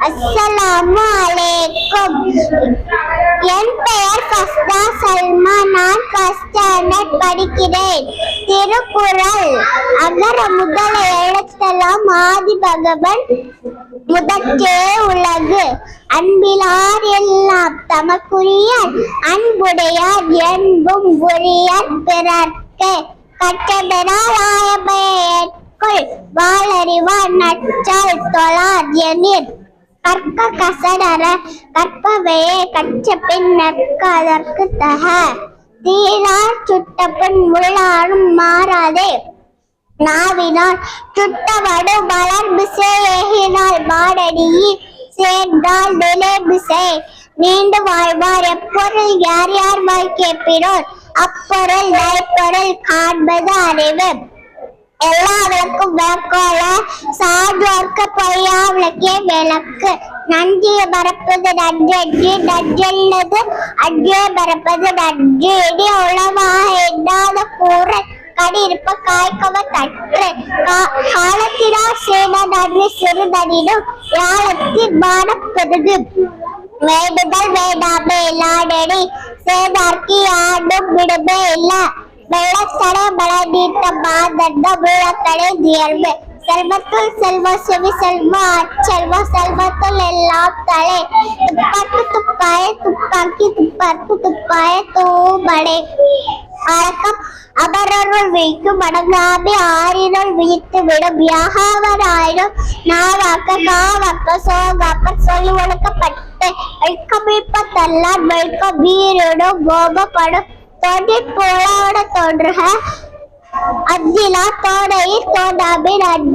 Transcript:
அஸ்ஸலாமு அலைக்கும். என் பெயர் ஃபஸ்தா சல்மா. நான் ஃபர்ஸ்ட் ஸ்டாண்டர்ட் படிக்கிறேன். திருக்குறள். அகர முதல எழுத்தெல்லாம் ஆதி பகவன் முதற்றே உலகு. அன்பிலார் எல்லாம் தமக்குரியர். அன்புடையார் என்பும் உரியர் பிறர்க்கு. கற்றபெறார் ஆயபெயற்குள் வாளறிவார் நற்றால் தொழார் எனிற். கற்க கசடற கற்பவையே கற்ற பின் நற்க அதற்கு தக. தீரார் சுட்டபின் முள்ளாரும் மாறாதே. நாவினால் சுட்டவடு மலர்பிசை ஏகினால் மாடடியில் சேர்ந்தால் நிலைபிசை. நீண்டு வாழ்வார் எப்பொருள் யார் யார் வாய் கேட்பினோர் அப்பொருள் நைப்பொருள் காண்பது அறிவு. எல்லா விளக்கும் விளக்கோல சான்றோர்க்கு பொய்யா விளக்கே விளக்கு. நன்றிய மறப்பது நன்றி நன்றல்லது அன்றே மறப்பது நன்றி. இனி உளவாக எண்ணாத கூறல் கடியிருப்ப காய்கவ தற்று. காலத்தினால் சேன நன்றி சிறுதனினும் ஞானத்தின் மானம் பெருது. வேண்டுதல் வேண்டாமே இல்லாடெனி சேதார்க்கு யாண்டும் விடுமே இல்ல. வெள்ளத்தடை மழை நீட்ட மாதண்ட உள்ளத்தடை தியல்பு. செல்வத்துள் செல்வம் செவி செல்வம் அச்செல்வம் செல்வத்துள் எல்லாம் தலை. துப்பாக்கு துப்பாய துப்பாக்கி துப்பாக்கு துப்பாய தூமடை. அடக்கம் அமரருள் விழிக்கும் அடங்காமே ஆறினுள் விழித்து விடும். யாகாவராயினும் நாவாக்க காவாக்க சோகாக்க சொல்லி ஒழுக்கப்பட்டு வைக்கமிழ்ப்ப தள்ளான் வைக்க வீரிடும் கோபப்படும். தோன்றிற் போலாட தோன்றுக அத்திலா தோடையில் தோன்றாமே நன்றி.